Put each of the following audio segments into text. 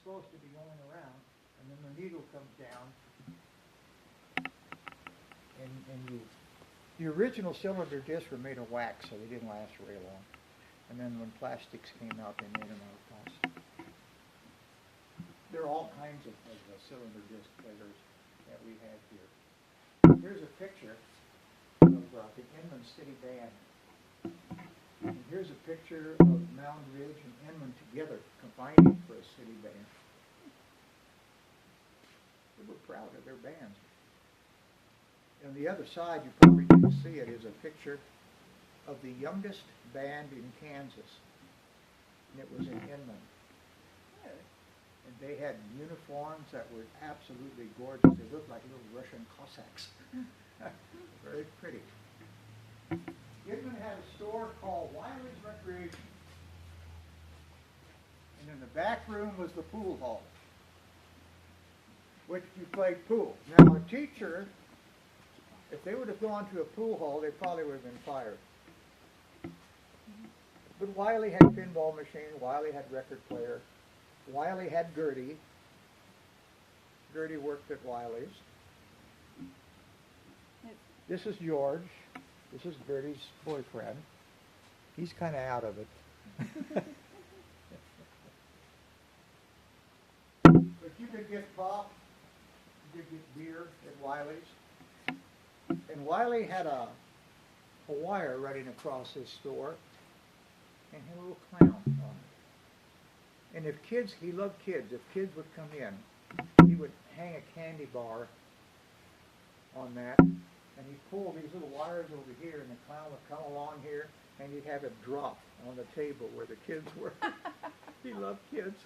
supposed to be going around, and then the needle comes down, and the original cylinder discs were made of wax, so they didn't last very long. And then when plastics came out, they made them out of plastic. There are all kinds of cylinder disc players that we have here. Here's a picture of the Inman City Band. And here's a picture of Mound Ridge and Inman together, combining for a city band. They were proud of their bands. On the other side, you probably didn't see it, is a picture of the youngest band in Kansas. And it was in Inman. And they had uniforms that were absolutely gorgeous. They looked like little Russian Cossacks. Very pretty. Inman had a store called Wiley's Recreation. And in the back room was the pool hall, which you played pool. Now a teacher, if they would have gone to a pool hall, they probably would have been fired. But Wiley had pinball machine, Wiley had record player, Wiley had Gertie. Gertie worked at Wiley's. This is George. This is Gertie's boyfriend. He's kind of out of it. But you could get pop, you could get beer at Wiley's. And Wiley had a wire running across his store, and had a little clown on it. And if kids, he loved kids, if kids would come in, he would hang a candy bar on that, and he'd pull these little wires over here, and the clown would come along here, and he'd have it drop on the table where the kids were. He loved kids.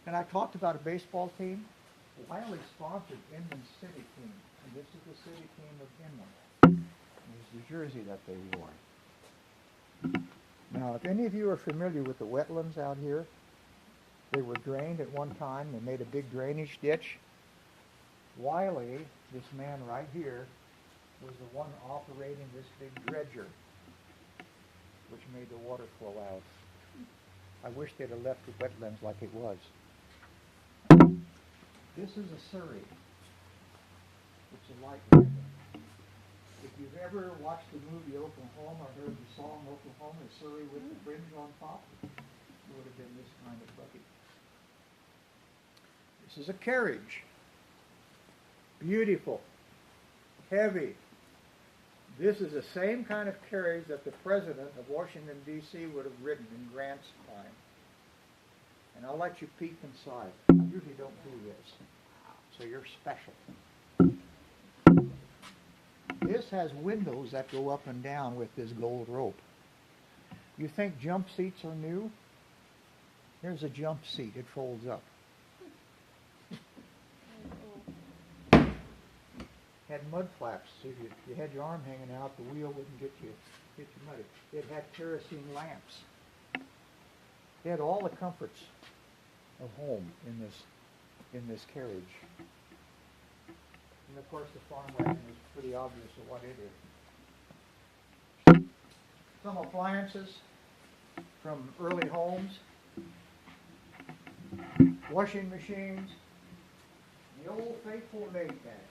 And I talked about a baseball team. Wiley sponsored Inman City team, and this is the city team of Inman. There's the jersey that they wore. Now, if any of you are familiar with the wetlands out here, they were drained at one time. They made a big drainage ditch. Wiley, this man right here, was the one operating this big dredger, which made the water flow out. I wish they'd have left the wetlands like it was. This is a Surrey. It's a light wagon. If you've ever watched the movie Oklahoma or heard the song Oklahoma, Surrey with the fringe on top, it would have been this kind of bucket. This is a carriage. Beautiful. Heavy. This is the same kind of carriage that the president of Washington, D.C. would have ridden in Grant's time. And I'll let you peek inside. I usually don't do this. So you're special. This has windows that go up and down with this gold rope. You think jump seats are new? Here's a jump seat. It folds up. Had mud flaps, so if you had your arm hanging out, the wheel wouldn't get you muddy. It had kerosene lamps. It had all the comforts of home in this carriage. And of course the farm wagon is pretty obvious of what it is. Some appliances from early homes. Washing machines. The old faithful Maytag.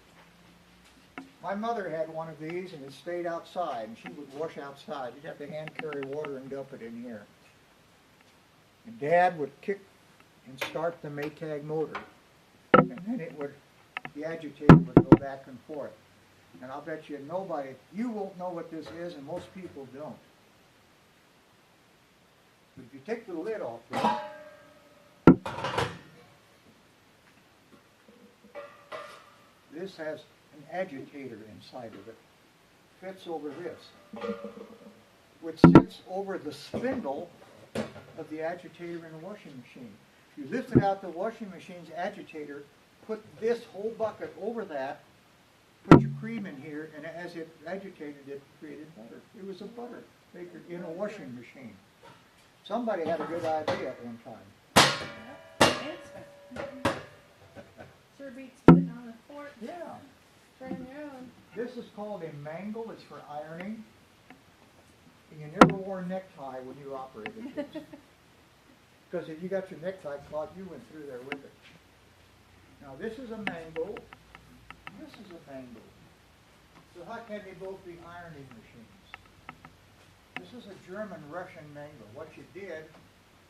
My mother had one of these, and it stayed outside, and she would wash outside. You'd have to hand carry water and dump it in here. And Dad would kick and start the Maytag motor, and then the agitator would go back and forth. And I'll bet you you won't know what this is, and most people don't. But if you take the lid off this has an agitator inside of it. Fits over this, which sits over the spindle of the agitator in the washing machine. You lifted out the washing machine's agitator, put this whole bucket over that, put your cream in here, and as it agitated, it created butter. It was a butter maker in a washing machine. Somebody had a good idea at one time. Sure beats sitting on the porch. Yeah. Turning your own. This is called a mangle. It's for ironing. And you never wore a necktie when you operated this. Because if you got your necktie cloth, you went through there with it. Now this is a mango. This is a mango. So how can they both be ironing machines? This is a German-Russian mango. What you did,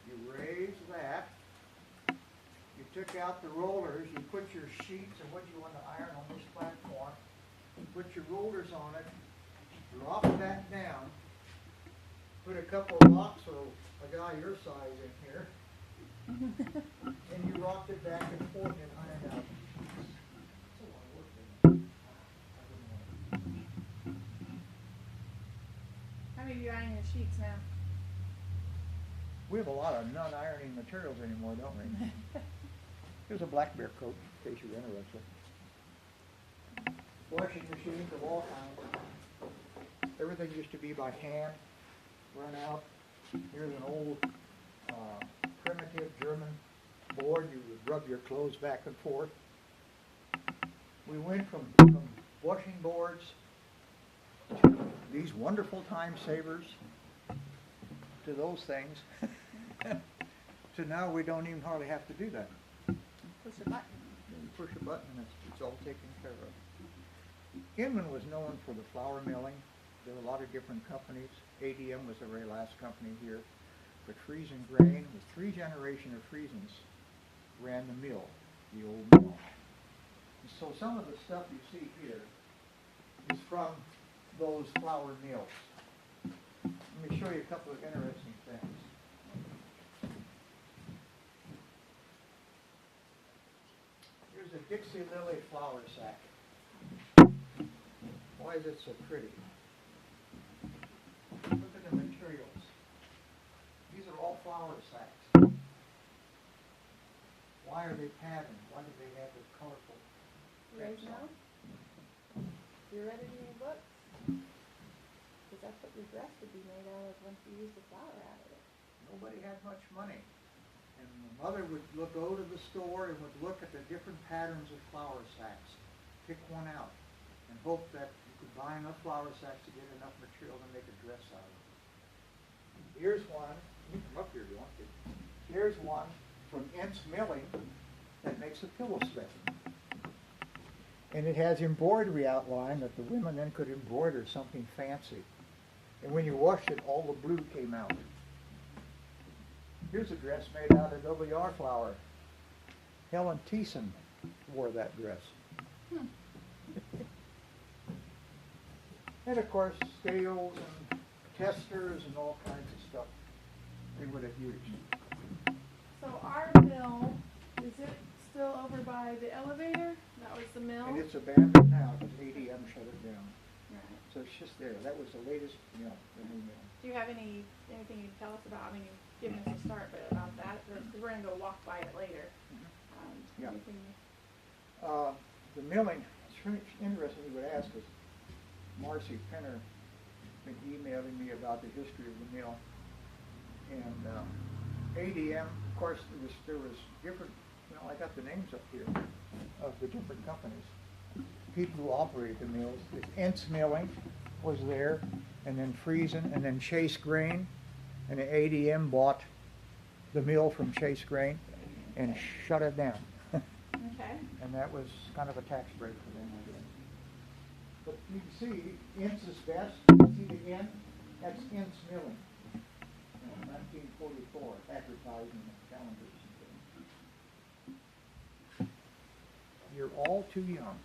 you raised that. You took out the rollers. You put your sheets and what you want to iron on this platform. You put your rollers on it. Drop that down. Put a couple of rocks or a guy your size in here. And you rocked it back and forth and ironed out. That's a lot of work, isn't it? I wouldn't want How many of you iron your sheets now? We have a lot of non-ironing materials anymore, don't we? Here's a black bear coat, in case you're interested. Washing machines of all kinds. Everything used to be by hand, run out. Here's an old primitive German board. You would rub your clothes back and forth. We went from washing boards to these wonderful time savers to those things. So now we don't even hardly have to do that. Push a button. You push a button and it's all taken care of. Inman was known for the flour milling. There were a lot of different companies. ADM was the very last company here. But Friesen Grain, with 3 generations of Friesens, ran the mill, the old mill. And so some of the stuff you see here is from those flour mills. Let me show you a couple of interesting things. Here's a Dixie Lily flour sack. Why is it so pretty? Look at the materials. These are all flour sacks. Why are they patterned? Why do they have this colorful? You guys know? You read it in your books? Because that's what your dress would be made out of once you use the flour out of it. Nobody had much money. And the mother would go to the store and would look at the different patterns of flour sacks, pick one out, and hope that you could buy enough flour sacks to get enough material to make a dress out of it. Here's one. You can come up here if you want to. Here's one from Ince Milling that makes a pillow slip. And it has embroidery outline that the women then could embroider something fancy. And when you washed it, all the blue came out. Here's a dress made out of WR flour. Helen Thiessen wore that dress. And of course, scales and testers and all kinds of stuff they would have used. So our mill, is it still over by the elevator? That was the mill? And it's abandoned now because ADM shut it down. Right. So it's just there. That was the latest mill, the new mill. Do you have anything you can tell us about? I mean, you've given us a start, but about that, because we're going to go walk by it later. Yeah. Anything The milling, it's really interesting you would ask, because Marcy Penner been emailing me about the history of the mill. And ADM, of course, there was different, I got the names up here of the different companies. People who operated the mills. Ince Milling was there, and then Friesen, and then Chase Grain, and the ADM bought the mill from Chase Grain and shut it down. Okay. And that was kind of a tax break for them, I guess. But you can see, Ince is best. See the N? That's Ince Milling. 1944, advertising and calendars and things. You're all too young.